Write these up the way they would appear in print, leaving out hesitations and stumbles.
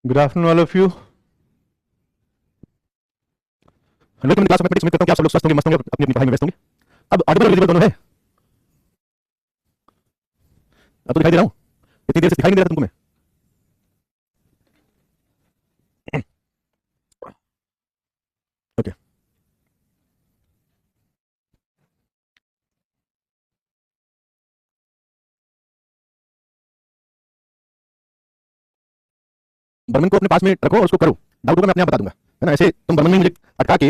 Good afternoon all of you. 100 minute class mathematics में करता हूँ कि आप सब लोग स्वस्थ होंगे, मस्त होंगे, अपनी अपनी पढ़ाई में व्यस्त होंगे। अब ऑडिबल और विजिबल दोनों है। अब तो दिखाई दे रहा हूँ, इतनी देर से दिखाई नहीं दे रहा तुमको मैं। ओके, बर्मन को अपने पास में रखो और उसको करो। डाउट होगा मैं अपने आप बता दूंगा, है ना। ऐसे तुम बर्मन में मुझे अटका के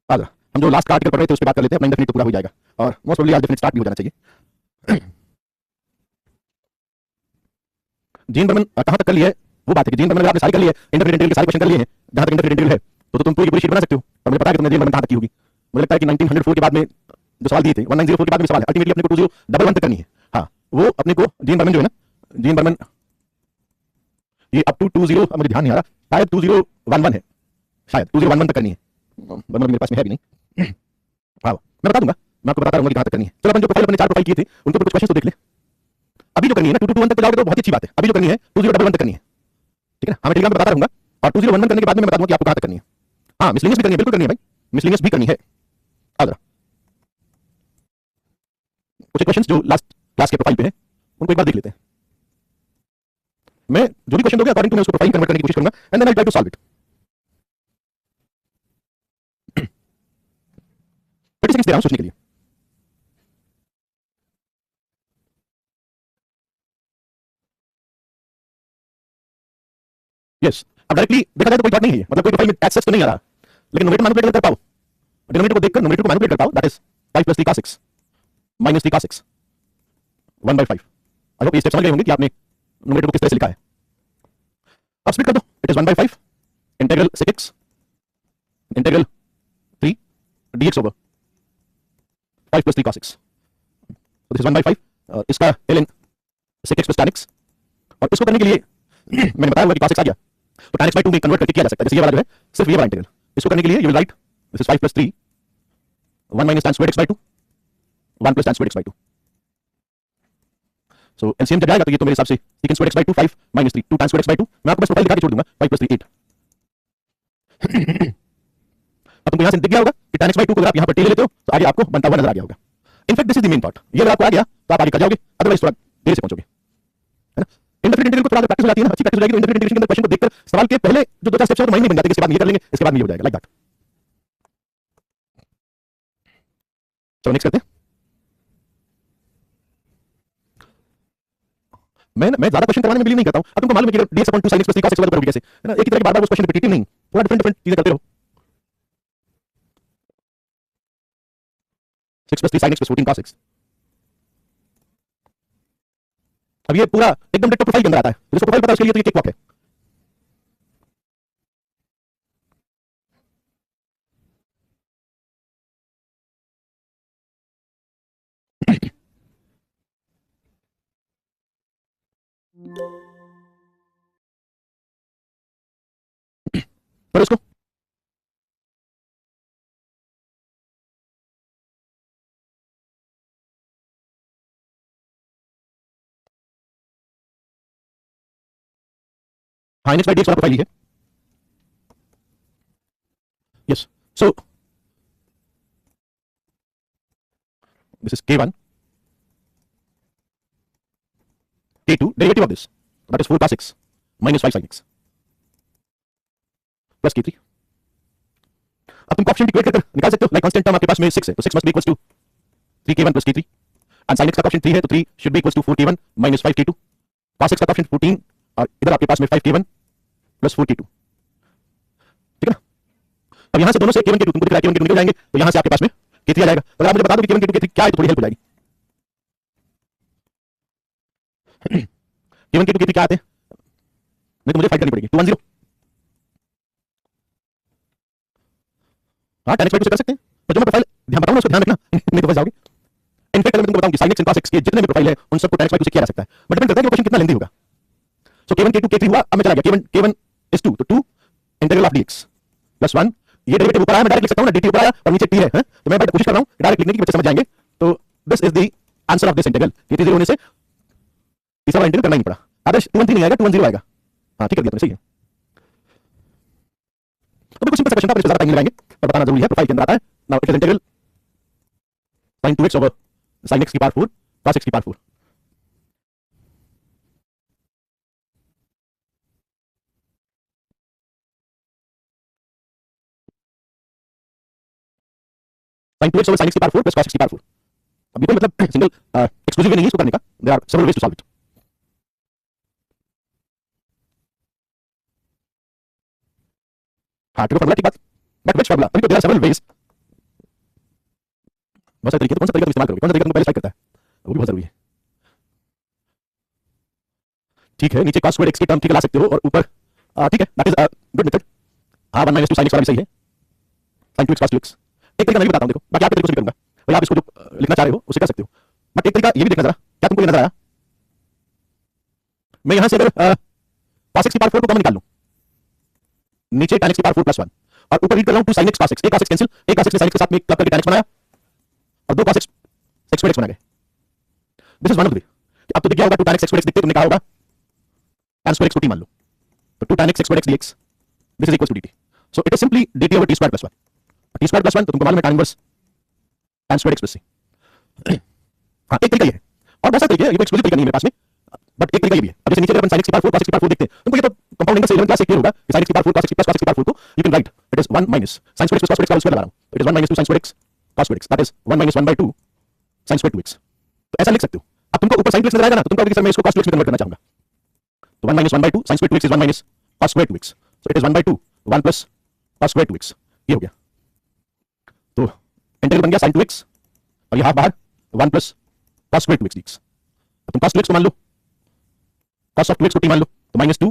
आ जा। हम जो लास्ट का आर्टिकल पढ़ रहे थे उस पर बात कर लेते हैं, अपना इंडेफिनिट तो पूरा हो जाएगा और मोस्ट प्रोबब्ली आज डेफिनिट स्टार्ट भी हो जाना चाहिए। जीन बर्मन कहां तक कर लिया है वो बात है कि जीन बर्मन आपने सारी कर ली है, इंटरप्रेटेड के सारे क्वेश्चन कर लिए हैं जहां तक इंटरप्रेटेड है। तो तुम पूरी शीट बना सकते हो और मुझे पता है कि तुमने जीन बर्मन कहां तक की होगी। मुझे लगता है कि 1904 के बाद में जो सवाल दिए थे, 1904 के बाद में सवाल है, अल्टीमेटली अपने को 2011 तक करनी है। हाँ, वो अपने को जीन बर्मन जो है ना, जीन बर्मन ये अप टू 20, मुझे ध्यान नहीं आ रहा, शायद 2011 है, शायद 2011 तक करनी है। बर्मन मेरे पास में है भी नहीं। हाँ, मैं बता दूंगा, मैं आपको बताता रहूंगा कि कहां तक करनी है। चलो अपन जो प्रोफाइल अपने 4 प्रोफाइल किए थे उनको कुछ क्वेश्चन तो देख ले। अभी जो करनी है ना 2221 तक जाओगे तो बहुत अच्छी बात है। अभी जो करनी है 2011 तक करनी है, ठीक है ना। हमें टेलीग्राम पे बताता रहूंगा और 2011 करने के बाद में मैं बता दूंगा कि आपको कहां तक करनी है। हाँ, मिसलिनियस भी करनी है, बिल्कुल करनी है भाई, मिसलिनियस भी करनी है। आ जरा कुछ क्वेश्चंस जो लास्ट क्लास के प्रोफाइल पे है उनको एक बार देख लेते हैं। मैं जो भी क्वेश्चन दोगे अकॉर्डिंग टू मैं उसको प्रोफाइल कन्वर्ट करने की कोशिश करूंगा and then I try to solve it. 30 seconds दे रहा हूं सोचने के लिए। यस, अब डायरेक्टली देखा जाए तो कोई डॉट नहीं है, मतलब कोई प्रोफाइल में एक्सेस तो नहीं आ रहा, लेकिन नोमेटर मैनिपुलेट कर पाओ, डिनोमिनेटर को देखकर नोमेटर को मैनिपुलेट कर पाओ। दैट इज 5 + 3 का 6 - 3 का 6 1/5। आई होप ये स्टेप समझ गए होंगे कि आपने नोमेटर को किस तरह से लिखा है। अब स्प्लिट कर दो, it is 1/5 integral sec x integral 3 dx over 5 + 3 cos x। तो दिस इज 1/5, इसका ln sec x + tan x। और इसको करने के लिए मैंने बताया हुआ कि cos x आ गया तो tan x/2 में कन्वर्ट करके किया जा सकता है। जैसे ये वाला जो है सिर्फ ये वाला इंटीग्रल, इसको करने के लिए you will write this is 5 + 3 1 - tan squared x/2 1 + tan squared x/2। So LCM जब जाएगा तो ये तो मेरे हिसाब से sec squared x/2 5 - 3 2 tan squared x/2। मैं आपको बस प्रोफाइल दिखा के छोड़ दूंगा। 5 + 3 8। अब तुमको यहां से दिख गया होगा कि tan x/2 को अगर आप यहां पर t ले लेते हो तो आगे आपको बनता हुआ नजर आ गया होगा। In fact this is the main part, ये अगर आपको आ गया तो आप आगे कर जाओगे, अदरवाइज थोड़ा देर से पहुंचोगे, है ना। इंटरप्रेट इंटीग्रल को थोड़ा प्रैक्टिस हो जाती है ना, अच्छी प्रैक्टिस हो जाएगी तो इंटरप्रेट इंटीग्रेशन के अंदर क्वेश्चन को देखकर सवाल के पहले जो 2-4 स्टेप्स है वो माइंड में बन जाते हैं, इसके बाद ये कर लेंगे, इसके बाद ये हो जाएगा, लाइक दैट। चलो नेक्स्ट करते हैं। मैं ज्यादा क्वेश्चन करवाने में बिलीव नहीं करता हूं। अब तुमको मालूम है कि dx/2 sin x + 3 cos x करोगे कैसे, है ना। एक ही तरह के बार-बार उस क्वेश्चन रिपीटिव नहीं, थोड़ा डिफरेंट डिफरेंट चीजें करते रहो। 6 + 3 sin x + 14 cos x। अब ये पूरा एकदम डिक्टो प्रोफाइल के अंदर आता है, जिसको प्रोफाइल पता है उसके लिए तो ये केक वॉक है। पर इसको हाँ dx वाला प्रोफाइल ही है। Yes, so this is k1 k2 derivative of this that is 4 cos x - 5 sin x plus k3। अब तुम कोएफिशिएंट इक्वेट कर निकाल सकते हो, लाइक कांस्टेंट टर्म आपके पास में 6 है तो 6 must be equals to 3k1 + k3 and sin x का कोएफिशिएंट 3 है तो 3 should be equals to 4k1 - 5k2। cos x का कोएफिशिएंट 14 और इधर आपके पास में 5k1 + 4k2, ठीक है ना। अब यहां से दोनों से k1 k2 तुमको दिख रहा है, k1 k2 निकल जाएंगे तो यहां से आपके पास में k3 आ जाएगा। तो अगर आप मुझे बता दो कि k1 k2 k3 क्या है तो थोड़ी हेल्प हो जाएगी। k1 k2 k3 क्या आते हैं, नहीं तो मुझे फाइट करनी पड़ेगी। 210 हाँ tan x/2 से कर सकते हैं, पर जो मैं प्रोफाइल ध्यान बताऊं ना उसको ध्यान रखना नहीं तो फंस जाओगे। इनफैक्ट अगर मैं तुमको बताऊं कि sin x and cos x के जितने भी प्रोफाइल है उन सबको tan x/2 से किया जा सकता है, बट डिपेंड करता है कि वो क्वेश्चन कितना लेंथी होगा। सो k1 k2 k3 हुआ, अब मैं चला गया k1 is 2 तो 2 इंटीग्रल ऑफ dx प्लस 1, ये डेरिवेटिव ऊपर आया, मैं डायरेक्ट लिख सकता हूं ना, dt ऊपर आया और नीचे t है, तो मैं कोशिश कर रहा हूं डायरेक्ट लिखने की, बच्चे समझ जाएंगे। तो this is the answer of this integral. ये 0 होने से तीसरा वाला इंटीग्रल करना ही नहीं पड़ा। आदर्श 213 नहीं आएगा, 210 आएगा। हाँ ठीक कर दिया तुमने, सही है। तो बिल्कुल सिंपल सा क्वेश्चन था, पर इसमें ज्यादा टाइम नहीं लगाएंगे, पर बताना जरूरी है। प्रोफाइल के अंदर आता है now it is integral sin 2x over sin x की पावर 4 cos x की power 4। sin 2x over sin x की पावर 4 plus cos x की पावर 4। अब ये कोई मतलब सिंगल एक्सक्लूसिव वे नहीं है इसको करने का, there are several ways to solve it. हाँ ट्रिपल फॉर्मूला ठीक बात, बट व्हिच फॉर्मूला? अभी तो देयर आर सेवरल वेज, बहुत सारे तरीके, तो कौन सा तरीका तुम इस्तेमाल करोगे, कौन सा तरीका तुमको पहले स्ट्राइक करता है, वो भी बहुत जरूरी है। ठीक है, नीचे cos स्क्वायर x की टर्म ठीक ला सकते हो, और ऊपर ठीक है, दैट इज गुड मेथड। हाँ 1 - 2 sin x वाला भी सही है, sin 2x cos 2x। एक तरीका मैं भी बताता हूं, देखो बाकी आपके तरीकों से भी करूंगा, और आप इसको जो लिखना चाह रहे हो उसे कर सकते हो, बट एक तरीका ये भी देखना जरा, क्या तुमको ये नजर आया? मैं यहां से अगर cos x की पावर 4 को कॉमन निकाल लूं, नीचे tan x की पावर 4 + 1, और ऊपर रीड कर रहा हूं 2 sin x cos x, एक cos x कैंसिल, एक cos x ने sin x के साथ में क्लब करके tan x बनाया, और 2 cos x sec square x बना गए। This is one of the way. अब तो दिख गया होगा 2 tan x sec square x दिखते, तुमने कहा होगा tan square x को t मान लो, तो 2 tan x sec square x dx this is equals to dt, so it is simply dt over t square plus 1। t square plus 1 तो तुमको मालूम है tan inverse tan square x plus c। हाँ एक तरीका ये है, और बहुत सारे तरीके हैं, ये एक्सक्लूसिव तरीका नहीं है मेरे पास में, बट एक तरीका ये भी है। अब जैसे नीचे अपन sin x की पावर 4 cos x की पावर 4 देखते हैं, तुमको ये तो कंपाउंड एंगल से 11 क्लास से क्लियर होगा कि sin x की power 4 cos x plus cos x की पावर 4 को you can write it is 1 minus sin square x plus cos square x का स्क्वायर लगा रहा हूं, it is 1 - 2 sin square x cos square x, that is 1 - 1/2 sin square 2x। तो ऐसा लिख सकते हो। अब तुमको ऊपर sin 2x नजर आएगा ना, तो तुम कहोगे सर मैं इसको cos 2x में कन्वर्ट करना चाहूंगा, तो 1 - 1/2 sin square 2x is 1 - cos square 2x, so it is 1/2 1 plus cos square 2x, ये हो गया। तो इंटीग्रल बन गया sin 2x, और ये हाफ बाहर 1 plus cos square 2x dx। अब तुम cos 2x को मान लो, cos of 2x को t मान लो, तो -2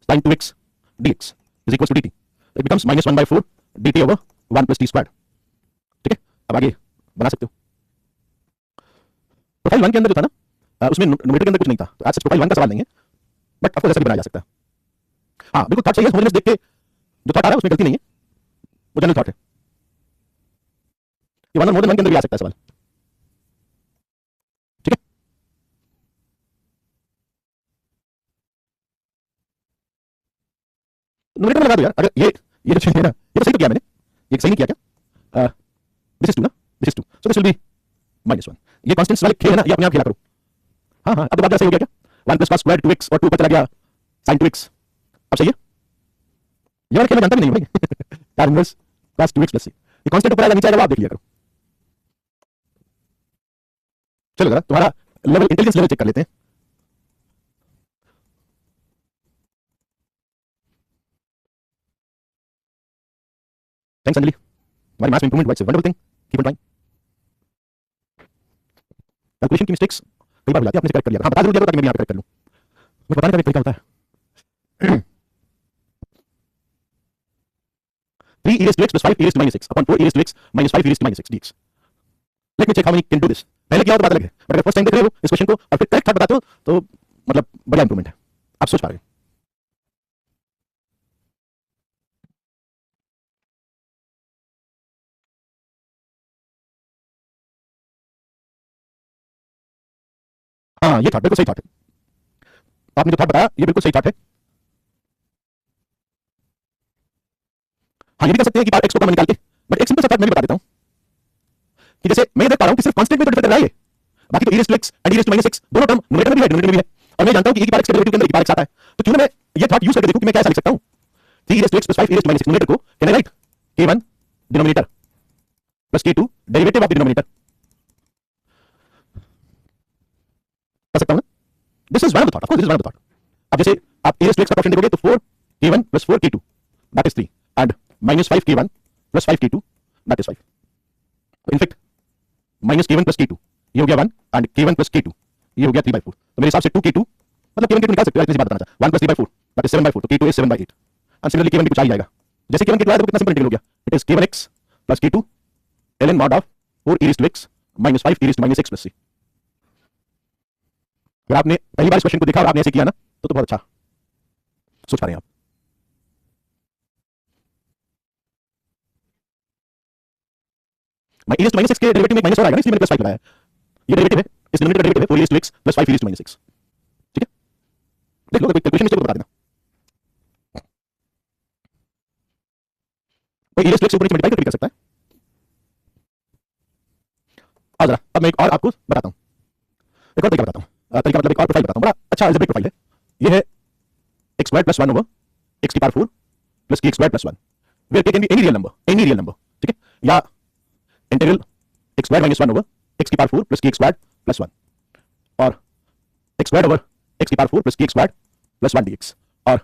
sin 2x dx is equals to dt, it becomes -1/4 dt over 1 plus t squared। ठीक है, अब आगे बना सकते हो। प्रोफाइल 1 के अंदर जो था ना, उसमें न्यूमेरेटर के अंदर कुछ नहीं था, तो आज प्रोफाइल 1 का सवाल नहीं है, बट ऑफ कोर्स ऐसा भी बनाया जा सकता है। हाँ बिल्कुल थॉट चाहिए, होमोजेनियस देख के जो थॉट आ रहा है उसमें गलती नहीं है, वो जनरल थॉट है। ये 1 और मोर देन 1 के अंदर भी आ सकता है सवाल, ठीक है। न्यूमेरेटर में लगा दो यार, अगर ये जो चीज है ना, ये तो सही तो किया मैंने, ये सही नहीं किया क्या? दिस इज 2 ना, this is 2, so this will B -1। ये कांस्टेंट्स वाले खेल है ना, ये अपने आप खेला करो। हाँ हाँ अब तो बात सही हो गया क्या? 1 plus cos square 2x और 2 ऊपर चला गया sin 2x, अब सही है। ये वाला खेल मैं जानता भी नहीं हूं भाई tan inverse cos 2x plus c, ये कांस्टेंट ऊपर आएगा नीचे आएगा, वो आप देख लिया करो। चलो जरा तुम्हारा लेवल, इंटेलिजेंस लेवल चेक कर लेते हैं। थैंक्स अंजलि, हमारी मैथ्स में इंप्रूवमेंट हुआ, it's a wonderful thing, keep on trying. Calculation की मिस्टेक्स कई बार हो जाती है, आपने करेक्ट कर लिया। हाँ बता जरूर दिया ताकि मैं भी यहाँ पे करेक्ट कर लूँ, मैं बताने का भी तरीका होता है। 3 e raised to x plus 5 e raised to minus x upon 4 e raised to x minus 5 e raised to minus x dx। Let me check how many can do this। पहले किया हो तो बात अलग है, बट अगर first time देख रहे हो इस क्वेश्चन को और फिर करेक्ट थॉट बताते हो तो मतलब बड़ा इंप्रूवमेंट है, आप सोच पा रहे हो। हाँ ये थॉट बिल्कुल सही थॉट है, आपने जो थॉट बताया ये बिल्कुल सही थॉट है। हाँ ये भी कर सकते हैं कि पार्ट एक्स को कॉमन निकाल के, बट एक सिंपल सा थॉट मैं भी बता देता हूँ कि जैसे मैं देख पा रहा हूँ कि सिर्फ कांस्टेंट में तो डिफर कर रहा है, बाकी तो e raised to x and e raised to minus x दोनों टर्म न्यूमरेटर में भी है डिनोमिनेटर में भी है, और मैं जानता हूँ कि e की पावर x के डेरिवेटिव के अंदर e की पावर x आता है, तो क्यों ना मैं ये थॉट यूज करके देखूं कि मैं क्या ऐसा लिख सकता हूँ। 3 e raised to x plus 5 e raised to minus x numerator को can I write k1 denominator plus k2 derivative of the denominator, कर सकता हूं ना। This is one of the thought, of course this is one of the thought. अब जैसे आप e raised to x का option देखोगे तो 4 k1 plus 4 k2 that is 3 and -5 k1 plus 5 k2 that is 5। In fact -k1 plus k2 ये हो गया 1 and k1 plus k2 ये हो गया 3/4, तो मेरे हिसाब से 2k2 मतलब k1 k2 निकाल सकते हो, इतनी सी बात बताना चाहता 1 plus 3/4 दैट इज 7/4, तो k2 is 7/8 and similarly k1 भी कुछ आ ही जाएगा। जैसे k1 k2 आया तो कितना सिंपल इंटीग्रल हो गया, it is k1x plus k2 ln mod of 4 e raised to x minus 5 e raised to minus x plus c। अगर आपने पहली बार इस क्वेश्चन को देखा और आपने ऐसे किया ना तो बहुत अच्छा सोच पा रहे हैं आप। e raised to minus x के डेरिवेटिव में माइनस और आएगा ना, इसलिए मैंने प्लस 5 लगाया है। ये डेरिवेटिव है, इस डिनोमिनेटर का डेरिवेटिव है 4 e raised to x plus 5 e raised to minus x, ठीक है। देख लो कोई क्वेश्चन नीचे बता देना। कोई इरेज से ऊपर नीचे मल्टीप्लाई करके कर सकता है। आ जरा अब मैं एक और आपको बताता हूं, एक और तरीका बताता हूं, तरीका मतलब एक और प्रोफाइल बताता हूं। बड़ा अच्छा अलजेब्रिक प्रोफाइल है ये। है x square plus 1 over x की power 4 plus k square plus 1 where k can be any real number, ठीक है, या integral x square minus 1 over x की power 4 plus k square plus 1 और x स्क्वायर ओवर x की power 4 plus k square plus 1 dx और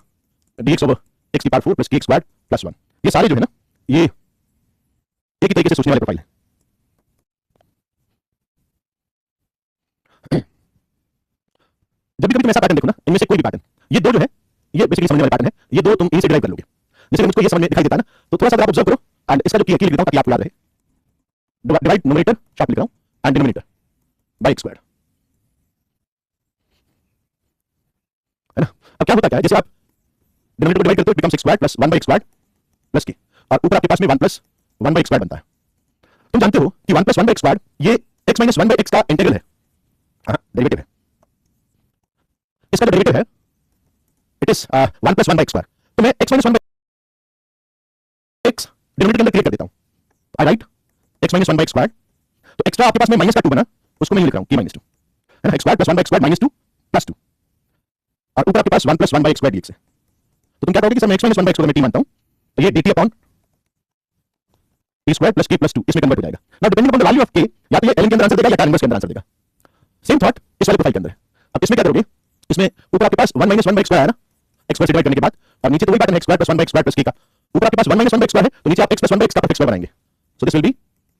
dx over x की power 4 plus k square plus 1। ये सारे जो है ना ये एक ही तरीके से सोचने वाले प्रोफाइल है। जब भी कभी तुम ऐसा पैटर्न देखो ना, इनमें से कोई भी पैटर्न, ये दो जो है ये बेसिकली समझने वाले पैटर्न है, ये दो तुम इनसे डिराइव कर लोगे। जैसे मुझको ये समझ में दिखाई देता है ना, तो थोड़ा सा आप ऑब्जर्व करो एंड इसका जो की लिख देता हूं ताकि आपको याद रहे। डिवाइड न्यूमरेटर शार्प लिख रहा हूं and denominator by x squared, है ना। अब क्या होता है, जैसे आप डिनोमिनेटर को डिवाइड करते हो, it becomes x squared plus 1 by x squared plus k और ऊपर आपके पास में 1 प्लस 1 बाय x स्क्वायर्ड बनता है। तुम जानते हो कि 1 प्लस 1 बाय x स्क्वायर्ड ये x माइनस 1 बाय x का इंटीग्रल है, डेरिवेटिव है। इसका जो डेरिवेटिव है it is 1 plus 1 by x square. तो मैं x minus 1 by x denominator के अंदर क्रिएट कर देता हूं। I write x minus 1 by x square, तो एक्स्ट्रा आपके पास में माइनस का 2 बना, उसको मैं लिख रहा हूं k माइनस 2, है ना। x square plus 1 by x square minus 2 plus 2 और ऊपर आपके पास 1 plus 1 by x square dx है। तो तुम क्या कहोगे कि सर मैं x माइनस 1 बाय x को मैं t मानता हूं, तो ये dt upon t square plus k plus 2 इसमें कन्वर्ट हो जाएगा। Now depending upon the value of k, या तो ये ln के अंदर आंसर देगा या tan इनवर्स के अंदर आंसर देगा। सेम थॉट इस वाले प्रोफाइल के अंदर है। अब इसमें क्या करोगे, इसमें ऊपर आपके पास 1 माइनस 1 बाय x स्क्वायर है ना, x स्क्वायर से डिवाइड करने के बाद, और नीचे तो वही पैटर्न है x square plus 1 by x square plus k का। ऊपर आपके पास 1 माइनस 1 बाय x स्क्वायर है, तो नीचे आप x प्लस 1 बाय x का x स्क्वायर बनाएंगे। So this will be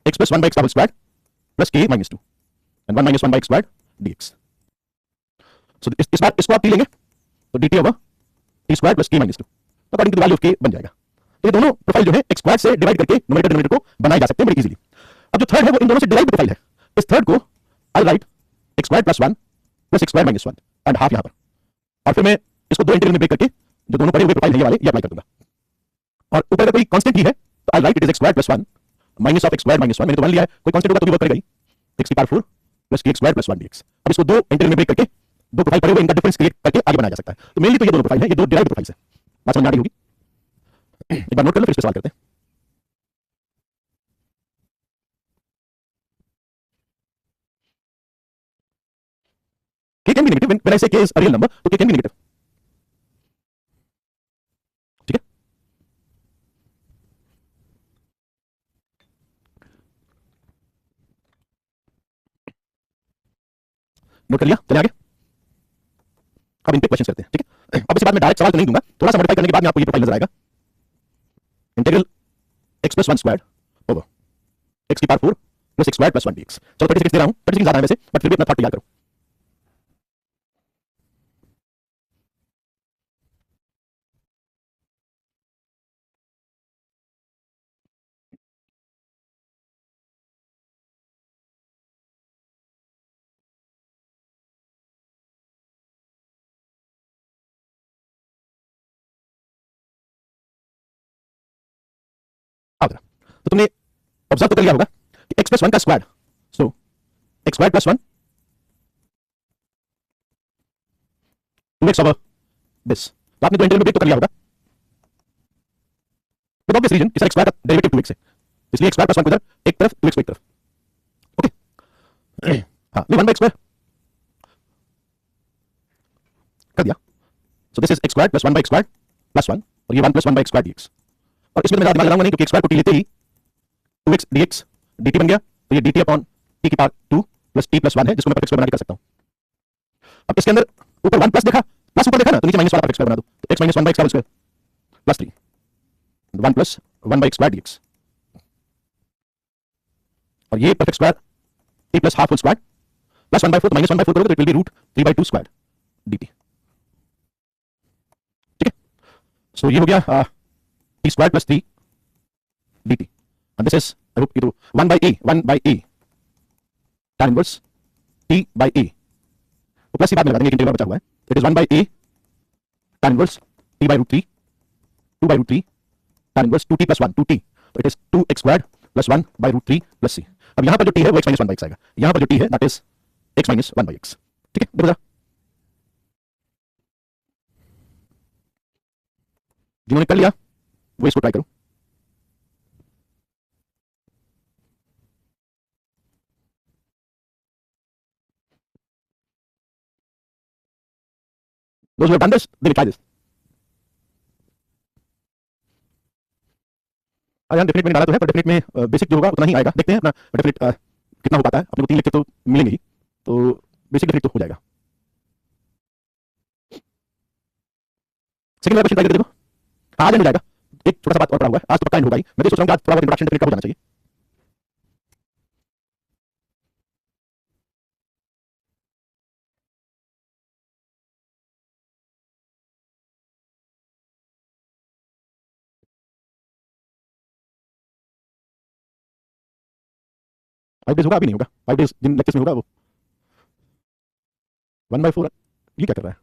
x plus 1 by x का whole square plus k minus 2 and 1 minus 1 by x square dx। So इस बार इसको आप t लेंगे तो dt ओवर t square plus k minus 2, तो according to the value of k बन जाएगा। तो ये दोनों प्रोफाइल जो है x स्क्वायर से डिवाइड करके न्यूमरेटर डिनोमिनेटर को बनाए जा सकते हैं बड़ी इजीली। अब जो थर्ड है वो इन दोनों से डिराइव्ड प्रोफाइल है। इस थर्ड को I write x square plus 1 plus x square minus 1 and half यहां पर, और फिर मैं इसको दो इंटीग्रल में ब्रेक करके जो दोनों पड़े हुए प्रोफाइल है ये वाले ये अप्लाई कर दूंगा। और ऊपर अगर कोई कांस्टेंट ही है तो I write it is x square plus 1 minus of x square minus 1, मैंने तो 1 लिया है, कोई कांस्टेंट होगा तो भी वर्क करेगा ही, x की power 4 plus k square plus 1 dx। अब इसको दो इंटीग्रल में ब्रेक करके दो प्रोफाइल पड़े हुए इनका डिफरेंस क्रिएट करके आगे बनाया जा सकता है। तो मेनली तो ये दोनों प्रोफाइल है, ये दो डिराइव्ड प्रोफाइल्स है। बात समझ आ रही होगी, एक बार नोट कर लो फिर इस पे सवाल करते हैं। k can be negative when I say k is a real number, तो k can be negative, ठीक है। नोट कर लिया, चलिए आगे। अब इन पे क्वेश्चन करते हैं, ठीक है। अब इसके बाद मैं डायरेक्ट सवाल तो नहीं दूंगा, थोड़ा सा मॉडिफाई करने के बाद में आपको ये प्रोफाइल नजर आएगा। Integral x plus 1 square over x की power 4 plus x square plus 1 dx। चलो 36 दे रहा हूं, 36 ज्यादा है वैसे, बट फिर भी अपना थॉट तैयार करो। अब तो तुमने ऑब्जर्व तो कर लिया होगा कि x प्लस 1 का square, so x square plus 1 2x over this, तो आपने तो इंटीग्रल में ब्रेक तो कर लिया होगा। विद ऑब्वियस रीजन कि सर x स्क्वायर का डेरिवेटिव 2x है, इसलिए x स्क्वायर प्लस 1 को इधर एक तरफ 2x को एक तरफ, ओके। हां ये 1 बाय x स्क्वायर कर दिया, so this is x square plus 1 by x square plus 1 और ये 1 plus 1 by x square dx। और इसमें मैं ज्यादा दिमाग लगाऊंगा नहीं क्योंकि x स्क्वायर को t लेते ही 2x dx dt बन गया, तो ये dt अपॉन t की पावर 2 प्लस t प्लस 1 है जिसको मैं परफेक्ट स्क्वायर बना के कर सकता हूं। अब इसके अंदर ऊपर 1 प्लस देखा, प्लस ऊपर देखा ना, तो नीचे माइनस वाला परफेक्ट स्क्वायर बना दो, तो x माइनस 1 बाय x का whole square plus 3 1 plus 1 by x square dx और ये perfect square t plus half whole square plus 1 by 4, तो माइनस 1 बाय 4 करोगे तो it will be root 3 by 2 square dt, ठीक है। सो ये हो गया t square plus 3 dt and this is I hope you do 1 by a tan inverse t by a, तो plus की बाद में लगा देंगे, एक इंटीग्रल बचा हुआ है, it is 1 by a tan inverse t by root 3 2 by root 3 tan inverse 2t plus 1 2t, तो it is 2x squared plus 1 by root 3 plus c। अब यहां पर जो t है वो x minus 1 by x आएगा, यहां पर जो t है that is x minus 1 by x, ठीक है। देखो जरा जिन्होंने कर लिया वो इसको ट्राई करो। Those who have done this, they will try this. यहाँ डेफिनेट मैंने डाला तो है, पर डेफिनेट में बेसिक जो होगा उतना ही आएगा. देखते हैं अपना डेफिनेट कितना हो पाता है. अपने को 3 लेक्चर तो मिलेंगे ही, तो बेसिक डेफिनेट तो हो जाएगा. सेकंड वाला क्वेश्चन ट्राई करके देखो. आज मिल जाएगा. एक छोटा सा बात और पड़ा हुआ है, आज तो पक्का एंड होगा ही. मैं तो सोच रहा हूँ कि आज थोड़ा बहुत इंट्रोडक्शन डेफिनेट का हो जाना चाहिए. फाइव डेज होगा, अभी नहीं होगा. 5 डेज जिन लेक्चर्स में होगा वो 1/4. ये क्या कर रहा है?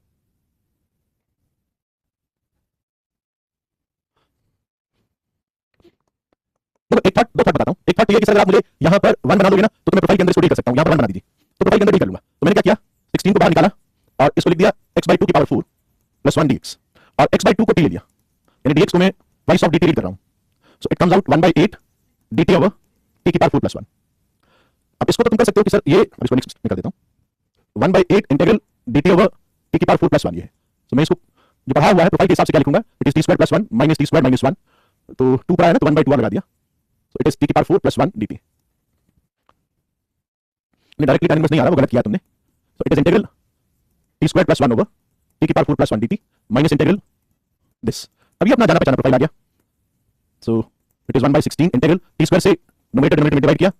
देखो एक थॉट, दो थॉट बताता हूँ. एक थॉट ये है कि अगर आप मुझे यहाँ पर 1 बना दोगे ना, तो मैं प्रोफाइल के अंदर इसको डील कर सकता हूँ. यहाँ पर 1 बना दीजिए, तो प्रोफाइल के अंदर डील कर लूंगा. तो मैंने क्या किया, 16 को बाहर निकाला और इसको लिख दिया x/2 की पावर 4 + 1 dx, और x/2 को t ले लिया, यानी dx को मैं twice of dt रीड कर रहा हूँ. So it comes out 1/8 dt ओवर t की पावर 4 + 1. अब इसको तो तुम कर सकते हो कि सर ये, अब इसको नेक्स्ट में कर देता हूँ. 1/8 इंटीग्रल dt ओवर t की पावर 4 + 1 ये है. तो मैं इसको जो पढ़ा हुआ है प्रोफाइल के हिसाब से क्या लिखूंगा, इट इज t² + 1 - t² - 1. तो 2 पढ़ा है ना, तो 1/2 लगा दिया. So it is t की पावर 4 + 1 dt. नहीं डायरेक्टली tan इनवर्स नहीं आ रहा, वो गलत किया तुमने. So it is integral t² + 1 over t की power 4 + 1 dt minus integral this. अभी अपना जाना पहचाना प्रोफाइल आ गया. So it is 1/16 integral t² से न्यूमरेटर डिनोमिनेटर में डिवाइड किया.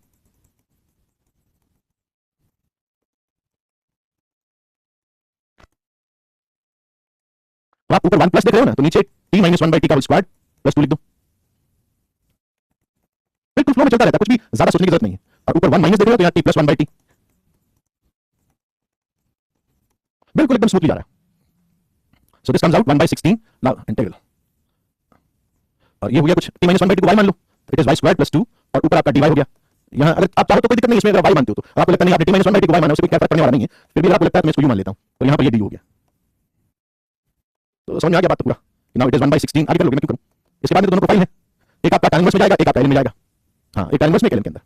तो आप ऊपर 1 प्लस देख रहे हो ना, तो नीचे t - 1/t का होल स्क्वायर + 2 लिख दो. बिल्कुल फ्लो में चलता रहता है, कुछ भी ज्यादा सोचने की जरूरत नहीं है. और ऊपर 1 माइनस देख रहे हो तो यहाँ t + 1/t. बिल्कुल एकदम स्मूथली जा रहा है. So this comes out 1/16. Now integral, और ये हो गया कुछ t - 1/t को y मान लो, इट इज y² + 2, और ऊपर आपका dy हो गया. यहाँ अगर आप चाहो तो कोई दिक्कत नहीं, इसमें अगर y मानते हो तो आपको लगता नहीं आपने t - 1/t को y माना, उससे कोई फर्क पड़ने वाला नहीं है. फिर भी आपको लगता है तो मैं इसको u मान लेता हूँ, तो यहाँ पर ये d हो गया. तो समझ में आ गया बात पूरा. Now it is 1/16. आगे कर लोगे, मैं क्यों करूँ? इसके बाद में दोनों प्रोफाइल है, एक आपका tan इनवर्स में जाएगा, एक आपका ln में जाएगा. हाँ, एक tan इनवर्स में, एक ln के अंदर.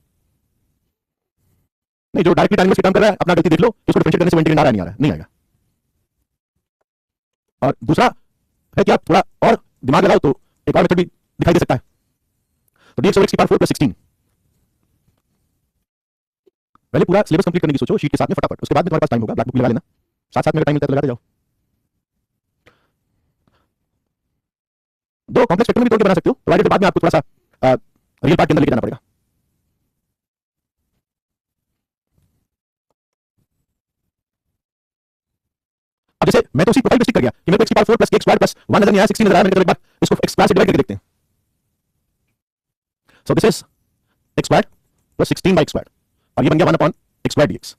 नहीं, जो डायरेक्टली tan इनवर्स की टर्म कर रहा है, अपना गलती देख लो, उसको डिफरेंशिएट करने से इंटीग्रेंड आ रहा है, नहीं आ रहा है, नहीं आएगा. और दूसरा है कि आप थोड़ा और दिमाग लगाओ तो एक और मेथड भी दिखाई दे सकता है. तो dx over x की पावर 4 + 16. पहले पूरा सिलेबस कंप्लीट करने की सोचो शीट के साथ में फटाफट. उसके बाद में तुम्हारे पास टाइम होगा, ब्लैक बुक लगा लेना, साथ साथ में टाइम मिलता है तो लगाते जाओ. दो कॉम्प्लेक्स वेक्टर में भी तोड़ के बना सकते हो, प्रोवाइडेड बाद में आपको थोड़ा सा रियल पार्ट के अंदर लेके जाना पड़ेगा. अब जैसे मैं तो उसी प्रोफाइल पे स्टिक कर गया कि मेरे को x की पावर 4 + k² + 1 नजर नहीं आया, 16 नजर आया. मैंने कहा एक बार इसको x स्क्वायर से डिवाइड करके देखते हैं. सो दिस इज x² + 16/x², और ये बन गया 1/x² dx.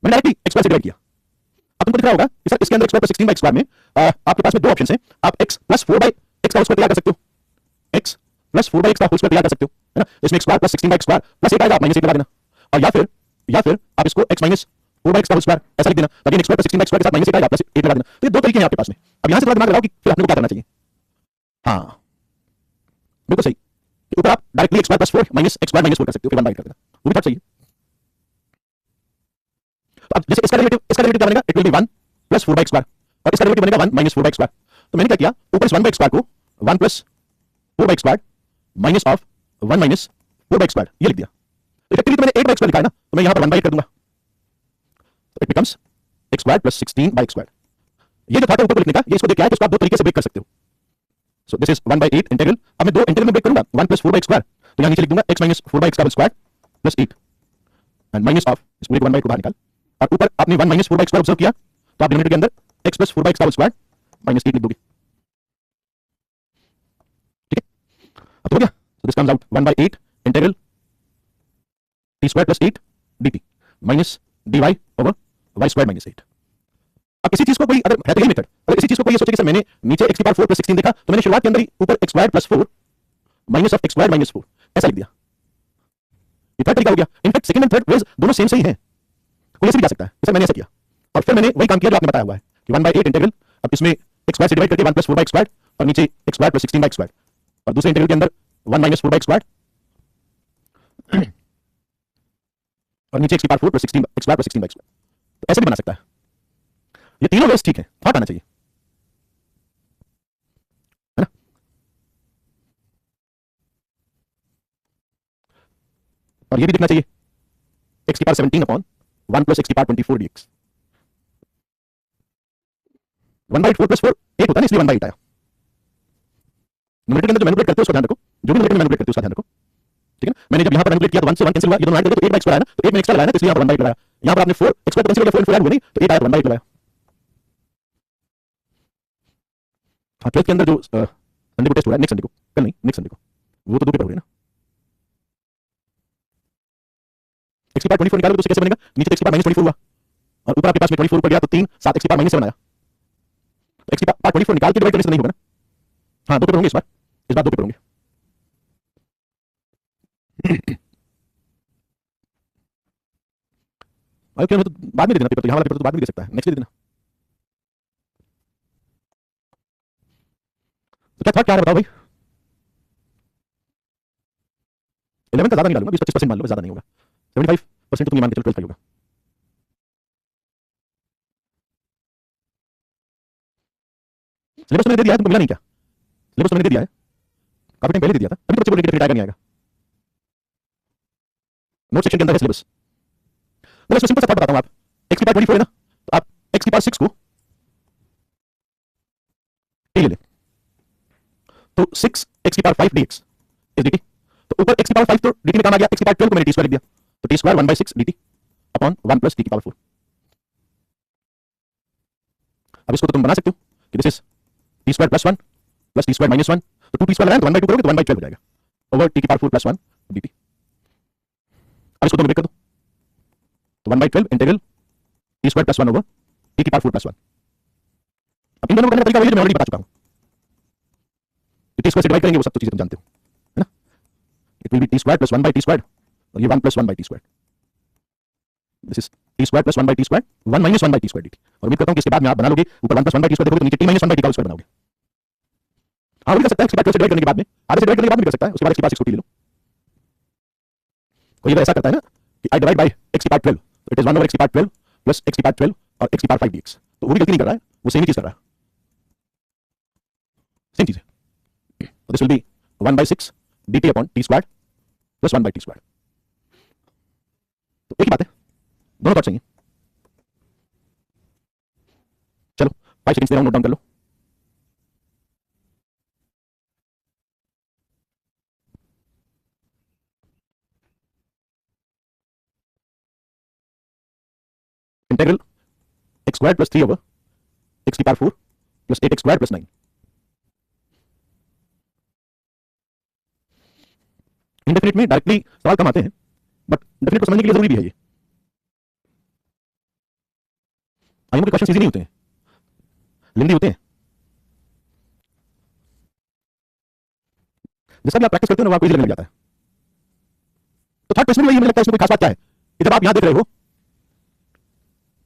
मैंने डायरेक्टली x² से डिवाइड किया. अब तुमको दिख रहा होगा कि सर इसके अंदर x² + 16/x² में आपके पास में दो ऑप्शन हैं. आप x + 4/x का होल स्क्वायर तैयार कर सकते हो, x + 4/x का होल स्क्वायर तैयार कर सकते हो, है ना. इसमें x² + 16/x² प्लस 1 आएगा, आप -1 लगा देना. और या फिर आप इसको x - 4/x का होल स्क्वायर ऐसा लिख देना, ताकि x² + 16/x² के साथ -1 आएगा, प्लस 1 लगा देना. तो ये दो तरीके हैं आपके पास में. अब यहां से थोड़ा दिमाग लगाओ कि फिर आपने को क्या करना चाहिए. हाँ, बिल्कुल सही. ऊपर आप डायरेक्टली x² + 4 - x² - 4 कर सकते हो, फिर 1/8 कर देना, वो भी बात सही है. तो अब जैसे इसका डेरिवेटिव क्या बनेगा, इट विल बी 1 + 4/x², और इसका डेरिवेटिव बनेगा 1 - 4/x². तो मैंने क्या किया, ऊपर इस 1/x² को 1 + 4/x² माइनस ऑफ 1 - 4/x², ये लिख दिया. इफेक्टिवली तो मैंने 8/x² लिखा है ना, तो मैं यहां पर 1/8 कर दूंगा. It becomes x² + 16/x². ये जो थॉट है ऊपर को लिखने का, ये इसको देख के आए तो इसको आप दो तरीके से ब्रेक कर सकते हो. सो दिस इज 1/8 इंटीग्रल. अब मैं दो इंटीग्रल में ब्रेक करूंगा, 1 + 4/x², तो यहां नीचे लिख दूंगा x - 4/x का whole square plus 8, and minus of इस पूरे को 1/8 को बाहर निकाल, और ऊपर आपने 1 - 4/x² ऑब्जर्व किया, तो आप डिनोमिनेटर के अंदर x + 4/x का होल स्क्वायर माइनस 8 लिख दोगे. ठीक है, अब तो हो गया. So this comes out 1/8 integral t² + 8 dt minus dy over y² - 8. अब किसी चीज को कोई, अगर है तो यही मेथड, अगर किसी चीज को कोई ये सोचे कि सर मैंने नीचे x की पावर 4 + 16 देखा, तो मैंने शुरुआत के अंदर ही ऊपर x² + 4 माइनस ऑफ x² - 4 ऐसा लिख दिया. ये थर्ड तरीका हो गया. In fact second and third ways दोनों सेम सही हैं, कोई ऐसे भी जा सकता है. जैसे मैंने ऐसा किया, और फिर मैंने वही काम किया जो आपने बताया हुआ है कि 1/8 इंटीग्रल. अब इसमें x² से डिवाइड करके 1 + 4/x², और नीचे x² + 16/x², और दूसरे इंटीग्रल के अंदर 1 - 4/x², और नीचे x की पावर 4 + 16 x² + 16/x². तो ऐसे भी बना सकता है. ये तीनों वेज ठीक है, थॉट आना चाहिए. और ये भी दिखना चाहिए x की पावर 17 अपॉन 1 प्लस x की पावर 24 dx। 1/8 4 प्लस 4 8 होता है ना, इसलिए 1/8 आया। न्यूमरेटर के अंदर जो मैनिपुलेट करते हो उसका ध्यान रखो, जो भी न्यूमरेटर में मैनिपुलेट करते हो उसका ध्यान रखो, ठीक है ना। मैंने जब यहां पर मैनिपुलेट किया तो 1 से 1 कैंसिल हुआ, ये दोनों ऐड करके तो 8 आया ना, तो 8 में एक्स्ट्रा लगाया ना, तो इसलिए यहां पर 1/8 लगाया। यहां पर आपने 4 एक्स्ट्रा कैंसिल हो गया, 4 4 ऐड हुआ नहीं, तो 8 आया, तो 1/8 लगाया। हाँ, 12th के अंदर जो संडे को टेस्ट हो रहा है, नेक्स्ट संडे को, कल नहीं, नेक्स्ट संडे को, वो तो 2 पेपर हो रहे हैं ना। x की पावर 24 निकालोगे तो उससे कैसे बनेगा, नीचे x की पावर -24 हुआ और ऊपर आपके पास में 24 ऊपर गया तो 3 7 x की पावर -7 आया। तो x की पावर 24 निकाल के डिवाइड करने से नहीं होगा ना। हाँ, 2 पेपर होंगे इस बार 2 पेपर होंगे। अरे तो बाद में दे देना पेपर, तो यहाँ वाला पेपर तो बाद में दे सकता है, नेक्स्ट दे देना। तो क्या था, क्या है बताओ भाई। 11 का ज्यादा नहीं डालूंगा, 20-25% मान लो, ज्यादा नहीं होगा। 75% तो तुम मान के चलो 12 का ही होगा। सिलेबस मैंने दे दिया है, तुमको मिला नहीं क्या? सिलेबस मैंने दे दिया है, काफी टाइम पहले दे दिया था, अभी तो बच्चे बोलेंगे डेफिनेट आएगा नहीं आएगा। नोट सेक्शन के अंदर है सिलेबस। मैं इसमें सिंपल सा बात बताता हूं, आप x की पावर 24 है ना, तो आप x की पावर 6 को t ले लें, तो 6 x की पावर 5 dx इज dt। तो ऊपर x की पावर 5 तो dt में काम आ गया, x की पावर 12 को मैंने t स्क्वायर लिख दिया, तो t square 1/6 dt upon 1 plus t की पावर 4। अब इसको तो तुम बना सकते हो कि this is t square plus 1 plus t square minus 1, तो 2t स्क्वायर लगाएं तो 1/2 करोगे तो 1/12 हो जाएगा ओवर t की पावर 4 प्लस 1 dt। अब इसको तुम ब्रेक कर दो, तो 1/12 integral t square plus 1 over t की पावर 4 प्लस 1। अब इन दोनों का करने का तरीका वही जो मैं ऑलरेडी बता चुका हूं, t स्क्वायर से डिवाइड करेंगे वो सब तो चीजें तुम जानते हो, है ना। It will B t square plus 1/t square और ये 1 plus 1/t square. This is t square plus 1/t square 1 minus 1/t square dt। और उम्मीद करता हूं कि इसके बाद में आप बना लोगे, ऊपर 1 प्लस 1/t स्क्वायर देखोगे तो नीचे t माइनस 1/t का स्क्वायर बनाओगे। हाँ, वो कर सकता है, इसके बाद 12 से डिवाइड करने के बाद में, आधे से डिवाइड करने के बाद भी कर सकता है, उसके बाद x की पावर 6 को t ले लो। कोई ऐसा करता है ना कि I डिवाइड बाय x की पावर 12, तो इट इज 1 ओवर x की पावर 12 प्लस x की पावर 12 और x की पावर 5 dx। तो वो भी गलती नहीं कर रहा है, वो सेम ही चीज कर रहा है, सेम चीज है। तो this will B 1/6 dt upon t square plus 1/t square. तो एक ही बात है, दोनों पार्ट चाहिए। चलो 5 सेकंड्स दे रहा हूं, नोट डाउन कर लो। Integral x square plus 3 over x की पावर 4 प्लस 8x स्क्वायर प्लस 9। इंडेफिनिट में डायरेक्टली सवाल कम आते हैं, बट डेफिनेट को समझने के लिए जरूरी भी है ये। आईएमओ के क्वेश्चन इजी नहीं होते हैं, लेंदी होते हैं। जैसा भी आप प्रैक्टिस करते हो ना, आपको इजी लगने लग जाता है। तो थर्ड क्वेश्चन में ये मुझे लगता है इसमें कोई खास बात क्या है, जब आप यहां देख रहे हो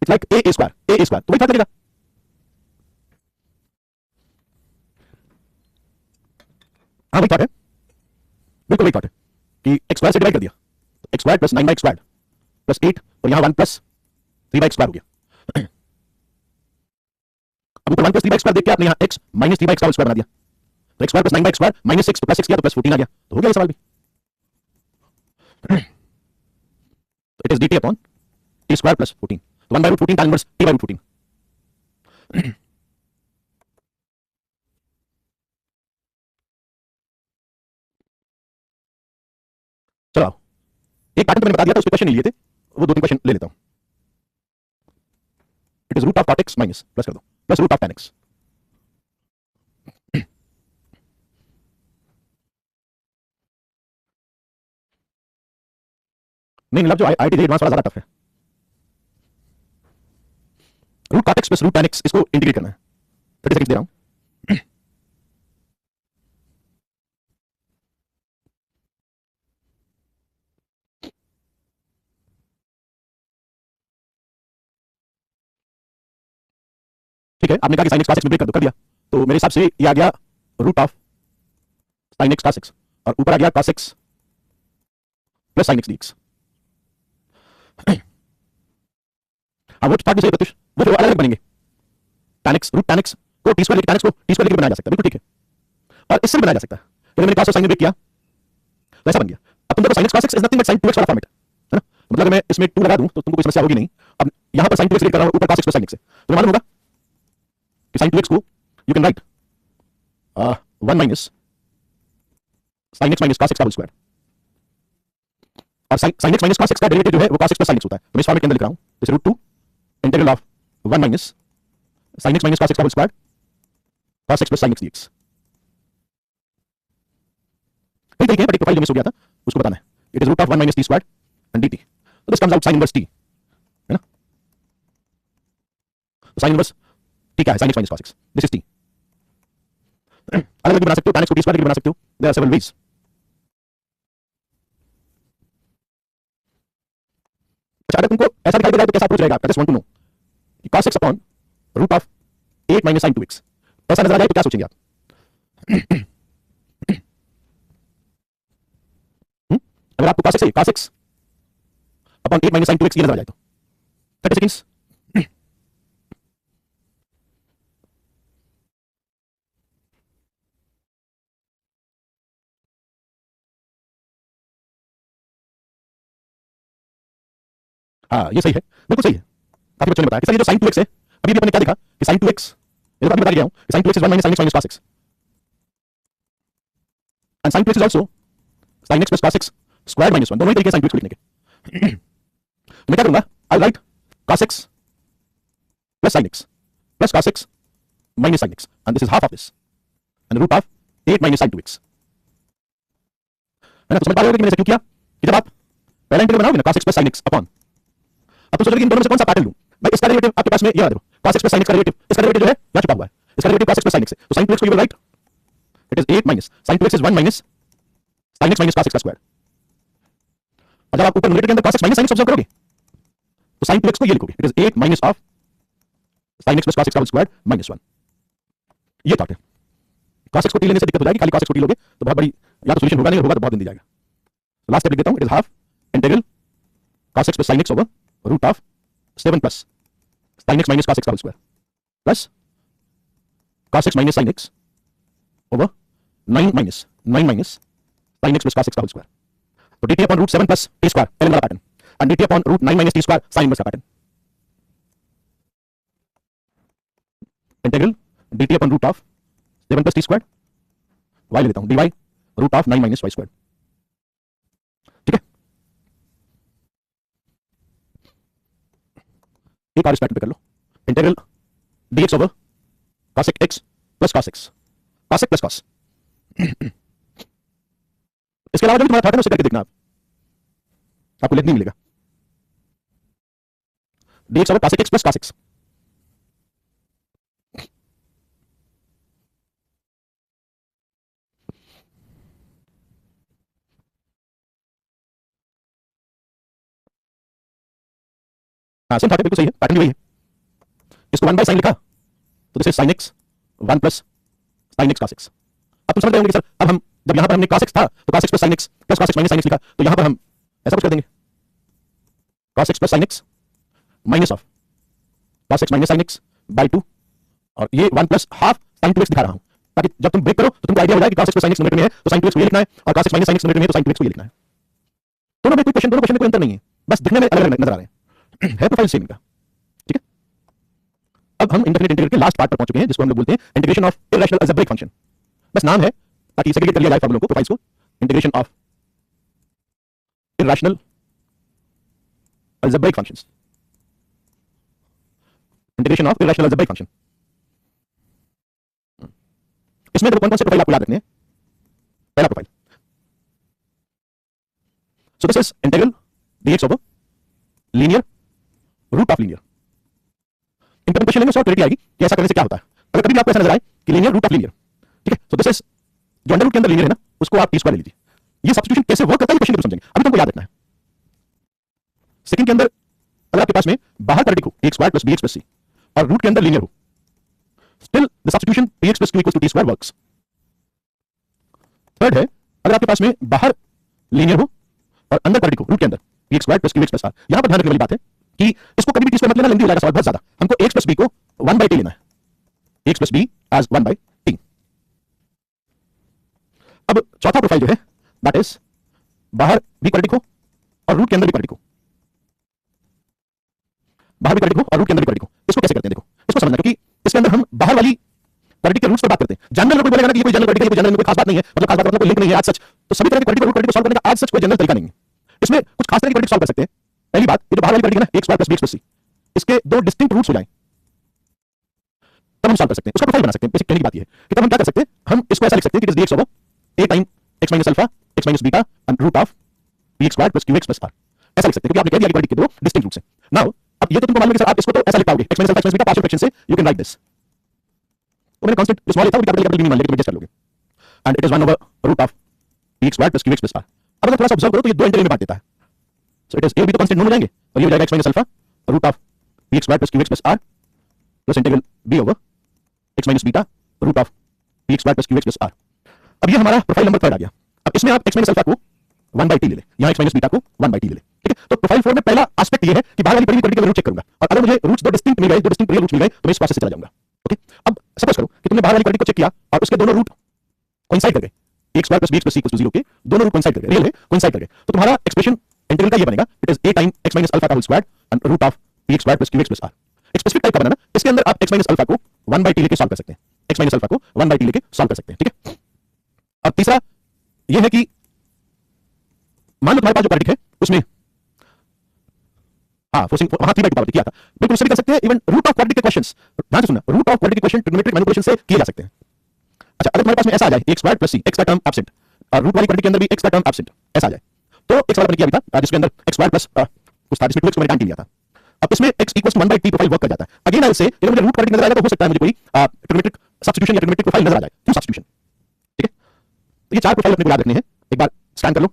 इट्स लाइक a स्क्वायर तो वही थर्ड लगेगा। हाँ, वही थॉट है, बिल्कुल वही थॉट है कि x स्क्वायर से डिवाइड कर दिया, तो x square plus 9 square plus 8 और यहां 1 प्लस 3 स्क्वायर हो गया। अब ऊपर 1 प्लस 3 स्क्वायर देख के आपने यहां x माइनस 3 स्क्वायर बना दिया, तो x square plus 9 square minus 6 तो प्लस 6 किया तो प्लस 14 आ गया, तो हो गया ये सवाल भी। तो it is dt upon t square plus 14, तो 1/14 tan inverse t by root 14। चलो एक पैटर्न तो मैंने बता दिया था, उसके क्वेश्चन नहीं लिए थे, वो 2-3 क्वेश्चन ले लेता हूं। It is root of cot x minus plus कर दो plus root of tan x। नहीं मतलब जो IIT एडवांस वाला ज्यादा टफ है। Root cot x plus root tan x, इसको इंटीग्रेट करना है। 30 सेकंड दे रहा हूं। ठीक है, आपने कहा कि sin x cos x में ब्रेक कर दिया, तो मेरे हिसाब से ये आ गया root of sin x cos x और ऊपर आ गया cos x plus sin x dx। हाँ, वो पार्ट भी सही प्रत्युष, वो अलग अलग बनेंगे। tan x root tan x को t स्क्वायर लेके tan x को t स्क्वायर लेके बनाया जा सकता है, बिल्कुल ठीक है। और इससे भी बनाया जा सकता है, जब मैंने cos और sin में ब्रेक किया तो ऐसा बन गया। अब तुम देखो sin x cos x is nothing but sin 2x वाला फॉर्मेट है ना, मतलब मैं इसमें 2 लगा दूं तो तुमको कोई समस्या होगी नहीं। अब यहां पर sin 2x लिख कर रहा हूं, ऊपर cos x sin x है, तो मालूम होगा कि sin 2x को you can write 1 minus sin x minus cos x का होल स्क्वायर, और sin x minus cos x का डेरिवेटिव जो है वो cos x sin x होता है, तो मैं इस फॉर्मेट के अंदर लिख रहा हूं, जैसे √2 integral of 1 minus sin x minus cos x का whole square cos x sin x dx। कई तरीके हैं, बट एक प्रोफाइल जो मिस हो गया था उसको बताना है। It is root of 1 minus t squared and dt, so this comes out sin inverse t, है ना, तो sin inverse t क्या है, sin x minus cos x, this is t। अलग अलग बना सकते हो, tan x को t square बना सकते हो, there are several ways। अच्छा, अगर तुमको ऐसा दिखाई दे रहा है तो कैसा अप्रोच रहेगा, I just want to know कि cos x upon root of 8 minus sin 2x, ऐसा नजर आ जाए तो क्या सोचेंगे आप? अगर आपको cos x upon 8 minus sin 2x ये नजर आ जाए तो 30 सेकंड्स। हाँ ये सही है, बिल्कुल सही है, काफी बच्चों ने बताया कि सर ये जो sin 2x है, अभी भी अपन ने क्या देखा कि sin 2x, ये तो अभी बता गया हूं कि sin 2x is 1 minus sin x minus cos x, and sin 2x is also sin x plus cos x squared minus 1, दोनों ही तरीके sin 2x को लिखने के। मैं क्या करूंगा, आई right cos x plus sin x plus cos x minus sin x, and this is half of this and root of 8 minus sin 2x, है ना। तो समझ पा रहे हो कि मैंने ऐसा क्यों किया कि जब आप पहला इंटीग्रल बनाओगे ना cos x plus sin x upon, अब तुम सोचोगे कि इन दोनों में से कौन सा पैटर्न लूं, भाई इसका डेरिवेटिव आपके पास में ये आ देखो, cos x plus sin x का डेरिवेटिव, इसका डेरिवेटिव जो है यहां छुपा हुआ है, इसका derivative cos x plus sin x है, तो sin 2x को you will write it is 8 minus sin 2x is 1 minus sin x minus cos x का स्क्वायर, और जब आप ऊपर न्यूमरेटर के अंदर cos x minus sin x observe करोगे तो sin 2x को ये लिखोगे, it is 8 minus of sin x plus cos x का होल स्क्वायर minus 1। ये थॉट है, cos x को t लेने से दिक्कत हो जाएगी, खाली cos x को t लोगे तो बहुत बड़ी या तो सॉल्यूशन होगा नहीं, होगा तो बहुत दिन दी जाएगा। लास्ट स्टेप लिख देता हूं, it is half integral cos x plus sin x over root of 7 plus sin x minus cos x का whole square plus cos x minus sin x over 9 minus sin x plus cos x का whole square, तो dt upon root 7 plus t square ln वाला pattern, and dt upon root 9 minus t square sin inverse का pattern, integral dt upon root of 7 plus t square y ले लेता हूं dy root of 9 minus y square, ठीक है। एक और इस पैटर्न पे कर लो, integral dx over cos x plus cos x, cos x plus cos। इसके अलावा जो भी तुम्हारा थॉट है उसे करके देखना, आपको लेट नहीं मिलेगा, dx over cos x plus cos x। हाँ सेम थॉट है, बिल्कुल सही है, पैटर्न भी वही है। इसको 1 by sin लिखा तो this is sin x 1 plus sin x cos x। अब तुम समझ रहे होंगे कि सर अब हम जब यहां पर हमने cos x था तो cos x plus sin x plus cos x minus sin x लिखा, तो यहां पर हम ऐसा कुछ कर देंगे, cos x plus sin x minus of cos x minus sin x by 2, और ये 1 plus half sin 2x दिखा रहा हूं, ताकि जब तुम ब्रेक करो तो तुमको आइडिया हो जाए कि cos x plus sin x numerator में है तो sin 2x को ये लिखना है, और cos x minus sin x numerator में है तो sin 2x को ये लिखना है। दोनों में कोई क्वेश्चन, दोनों क्वेश्चन में कोई अंतर नहीं है, बस दिखने में अलग अलग नजर आ रहे हैं, है प्रोफाइल सेम इनका, ठीक है। अब हम इंडेफिनिट इंटीग्रल के लास्ट पार्ट पर पहुंच चुके हैं, जिसको हम लोग बोलते हैं integration of irrational algebraic function, बस नाम है ताकि सेग्रीगेट कर लिया जाए फॉर्मूलों को, प्रोफाइल्स को, integration of irrational algebraic functions, integration of irrational algebraic function. इसमें कौन कौन से प्रोफाइल आपको याद रखने हैं, पहला profile, so this is integral dx over linear root of linear. Important question लेंगे, उसमें क्लैरिटी आएगी कि ऐसा करने से क्या होता है, अगर कभी भी आपको ऐसा नजर आए कि लीनियर रूट ऑफ लीनियर, ठीक है, सो दिस इज जो अंडर रूट के अंदर लीनियर है ना उसको आप टी स्क्वायर ले लीजिए। ये सब्स्टिट्यूशन कैसे वर्क करता है क्वेश्चन को समझेंगे, अभी तुमको याद रखना है। सेकंड के अंदर अगर आपके पास में बाहर क्वाड्रेटिक हो x square plus bx plus c और रूट के अंदर लीनियर हो, still the substitution px plus q equals to t square works. Third है अगर आपके पास में बाहर लीनियर हो और अंदर क्वाड्रेटिक हो रूट के अंदर px square plus qx plus r, यहां पर ध्यान रखने वाली बात है कि इसको कभी भी t स्क्वायर मत लेना, लेंदी हो जाएगा सवाल बहुत ज्यादा, हमको x प्लस b को 1 by t लेना है, x plus b as 1 by t। अब चौथा प्रोफाइल जो है दैट इज बाहर भी क्वाड्रेटिक हो और रूट के अंदर भी क्वाड्रेटिक हो, बाहर भी क्वाड्रेटिक हो और रूट के अंदर भी क्वाड्रेटिक हो। इसको कैसे करते हैं देखो, इसको समझना, क्योंकि इसके अंदर हम बाहर वाली क्वाड्रेटिक के रूट्स पर बात करते हैं। जनरल कोई बोलेगा ना कि ये कोई जनरल क्वाड्रेटिक है, कोई जनरल में कोई खास बात नहीं है, मतलब खास बात मतलब कोई लिंक नहीं है आज सच। तो सभी तरह के क्वाड्रेटिक और रूट क्वाड्रेटिक को सॉल्व करने का आज सच कोई जनरल तरीका नहीं है। इसमें कुछ खास तरह के क्वाड्रेटिक सॉल्व कर सकते हैं। पहली बात, ये जो बाहर वाली क्वाड्रेटिक है ना, x² + bx + c, इसके दो डिस्टिंक्ट रूट्स हो जाएं तब हम सॉल्व कर सकते हैं। उसका प्रोफाइल बना सकते हैं। बेसिक कहने की बात ये है कि तब हम क्या कर सकते हैं, हम इसको ऐसा लिख सकते हैं कि it is dx a time x - alpha x - beta and root of px² + qx + r, ऐसा लिख सकते हैं क्योंकि आपने कह दिया कि क्वाड्रेटिक के दो डिस्टिंक्ट रूट्स हैं। नाउ अब ये तो तुमको मालूम है कि सर आप इसको तो ऐसा लिख पाओगे, x - alpha x - beta partial fraction से यू कैन राइट दिस। तो मैंने कांस्टेंट स्मॉल था, वो कैपिटल भी मान लिया कि तुम एडजस्ट कर लोगे, and it is 1 / root of px² + qx + r। अब अगर थोड़ा सा ऑब्जर्व करो तो ये दो इंटीग्रल में बांट देता है। So it is a b तो कांस्टेंट नोन हो जाएंगे और ये हो जाएगा x - alpha root of px² + qx + r plus integral b over x - beta root of px² + qx + r। अब ये हमारा प्रोफाइल नंबर 3 आ गया। अब इसमें आप x - अल्फा को 1/t ले ले, यहाँ x - बीटा को 1/t ले ले, ठीक है। तो प्रोफाइल 4 में पहला एस्पेक्ट ये है कि बाहर वाली पड़ी हुई क्वाड्रेटिक का रूट चेक करूंगा, और अगर मुझे रूट्स दो डिस्टिंक्ट मिल गए, दो डिस्टिंक्ट रियल रूट्स मिल गए, तो मैं इस प्रोसेस से चला जाऊंगा। ओके, अब सपोज करो कि तुमने बाहर वाली क्वाड्रेटिक को चेक किया और उसके दोनों रूट कोइंसाइड कर गए, x² + bx + c = 0 के दोनों रूट कोइंसाइड कर गए, रियल है, कोइंसाइड कर गए, तो तुम्हारा एक्सप्रेशन इंटीग्रल का ये बनेगा, it is a time x - alpha का whole square and root of px² + qx + r। एक स्पेसिफिक टाइप का बनाना, इसके अंदर आप x - अल्फा को 1/t लेके सॉल्व कर सकते हैं, x - अल्फा को 1/t लेके सॉल्व कर सकते हैं, ठीक है। और तीसरा ये है कि मान लो तुम्हारे पास जो क्वाड्रेटिक है उसमें फोर्सिंग वहां 3/2 पावर किया था, बिल्कुल उससे भी कर सकते हैं। इवन रूट ऑफ क्वाड्रेटिक के क्वेश्चंस, ध्यान से सुनना, root of quadratic question trigonometric manipulation से किए जा सकते हैं। अच्छा, अगर तुम्हारे पास में ऐसा आ जाए x² + c, x का टर्म एब्सेंट, और रूट वाली क्वाड्रेटिक के अंदर भी x का टर्म एब्सेंट, ऐसा आ जाए, तो x वाला किया भी था जिसके अंदर x² प्लस कुछ था जिसमें 2x को मैंने टाइम लिया था। अब इसमें x = 1/t प्रोफाइल वर्क कर जाता है। अगेन आई से मुझे रूट क्वाड्रेटिक नजर आएगा तो हो सकता है मुझे कोई ट्रिग्नोमेट्रिक सब्स्टिट्यूशन या ट्रिग्नोमेट्रिक प्रोफाइल नजर आ जाए थ्रू सब्स्टिट्यूशन, ठीक है। तो ये चार प्रोफाइल अपने को याद रखने हैं, एक बार स्कैन कर लो।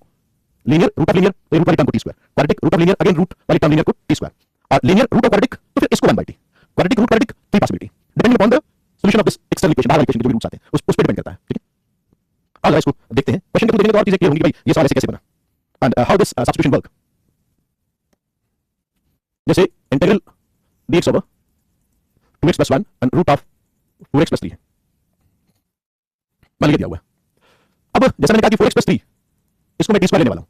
Linear, root of linear, root वाली टर्म को t², quadratic, root of linear, again root वाली टर्म लीनियर को t², और लीनियर रूट ऑफ क्वाड्रेटिक तो फिर इसको 1/t, quadratic root quadratic 3 possibility depending upon the solution of this external equation, बाहर वाली इक्वेशन के जो रूट्स आते हैं उस पे डिपेंड करता है, ठीक है। अब इसको देखते हैं, क्वेश्चन के थ्रू देखने तो और चीजें क्लियर होंगी भाई ये सवाल ऐसे कैसे बना and how this substitution work. जैसे integral dx over 2x + 1 and root of 4x + 3 है, मान लिया दिया हुआ है। अब जैसा मैंने कहा कि 4x + 3 इसको मैं t² लेने वाला हूं,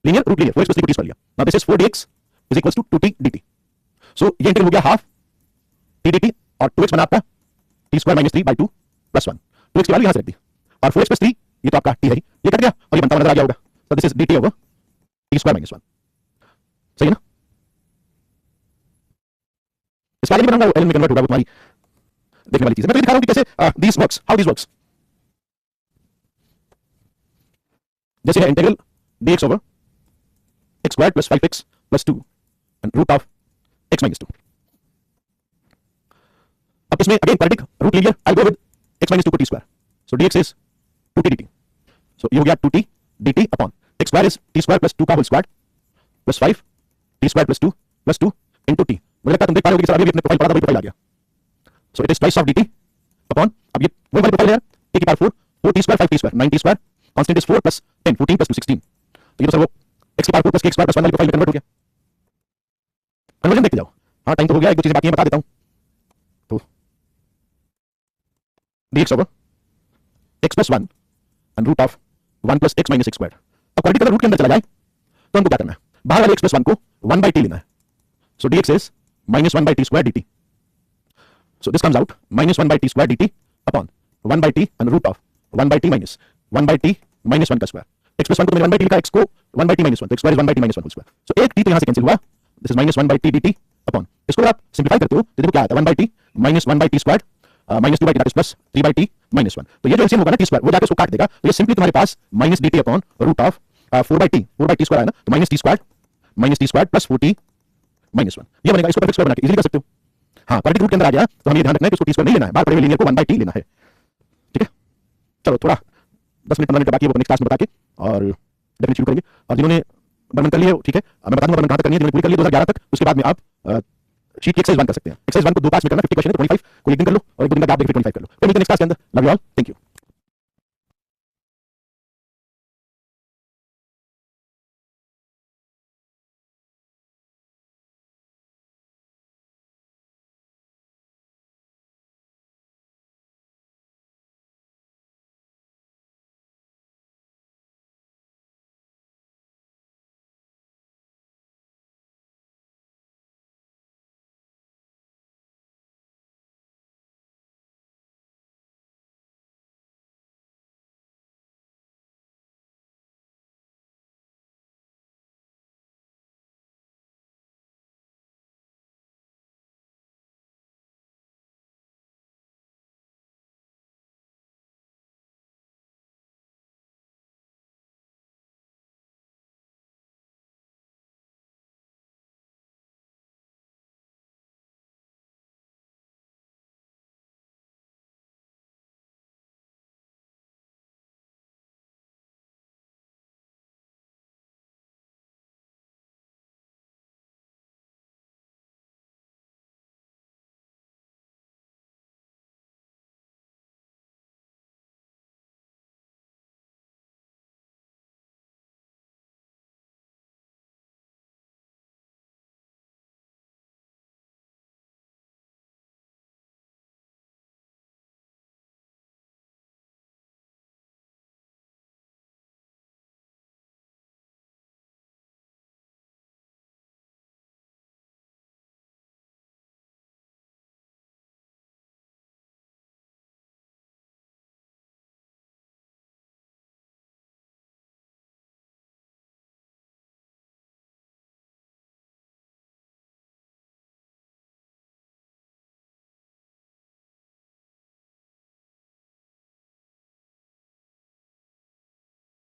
लीनियर रूट लीनियर 4x + 3 को t² लिया। Now this is 4dx = 2t dt। So ये इंटीग्रल हो गया हाफ t dt और 2x बना आपका t² - 3/2 + 1, 2x की वैल्यू यहां से रख दी और 4x + 3 ये तो आपका t है ही, ये कट गया और ये बनता हुआ नजर आ गया होगा। तो this is dt over t² - 1, सही है ना। इस वाले में बनाऊंगा एल में कन्वर्ट होगा, वो तुम्हारी देखने वाली चीज है। मैं तो दिखा रहा हूं कि कैसे this works, how this works. जैसे है integral dx over x² + 5x + 2 and root of x - 2। अब इसमें again quadratic root linear, I go with x - 2 को t², so dx is 2t dt, so ये हो गया 2t dt upon x² is t² + 2 का whole square plus 5 t² + 2 + 2 into t। मुझे लगता है तुम देख पा रहे हो कि सर अभी भी अपने प्रोफाइल पढ़ा था, वही प्रोफाइल आ गया। सो it is twice of dt upon, अब ये वही वाली प्रोफाइल है, a की power 4 4t² 5t², 9t², constant is 4 + 10 14 + 2 16। तो ये तो सर वो x की पावर 4 + k² + 1 वाली प्रोफाइल में कन्वर्ट हो गया। कन्वर्जन देखते जाओ। हाँ टाइम तो हो गया, एक दो चीजें बाकी हैं बता देता हूं। तो dx over x + 1 and root of 1 + x - x²। अब क्वाड्रेटिक अगर रूट के अंदर चला जाए तो हमको क्या करना है, बाहर वाले x + 1 को 1/t लेना है। सो dx is -1/t² dt। So this comes out -1/t² dt upon 1/t and root of 1/t minus 1/t - 1 का स्क्वायर। x + 1 को मैंने 1/t लिखा, x को 1/t - 1, तो x² is 1/t - 1 whole square. सो एक t तो यहां से कैंसिल हुआ, this is -1/t dt upon, इसको अगर आप सिंपलीफाई करते हो तो देखो क्या आता है, 1/t - 1/t² -2/t that is plus 3/t - 1। तो ये जो एलसीएम होगा ना t² वो जाके उसको काट देगा, तो ये सिंपली तुम्हारे पास -dt upon root of 4/t² है ना, तो -t² प्लस 4t - 1 ये बनेगा। इसको फिक्स बना के इजीली कर सकते हो। हाँ क्वाड्रेटिक रूट के अंदर आ गया तो हमें ध्यान रखना है कि उसको t² नहीं लेना है, बाहर पड़े हुए लीनियर को 1/t लेना है, ठीक है। चलो थोड़ा 10 मिनट 15 मिनट बाकी है, वो नेक्स्ट क्लास में बता के और डेफिनेटली शुरू करेंगे। और जिन्होंने बर्मन कर लिया ठीक है, मैं बता दूंगा बर्मन कहां तक करनी है, जिन्होंने पूरी कर ली 2011 तक, उसके बाद में आप शीट की एक्सरसाइज 1 कर सकते हैं। एक्सरसाइज 1 को 2 पार्ट्स में करना, 50 क्वेश्चन है, तो 25 को एक दिन कर लो और एक दिन का गैप देके 25 कर लो। फिर मिलते हैं नेक्स्ट क्लास के अंदर। Love you all, thank you.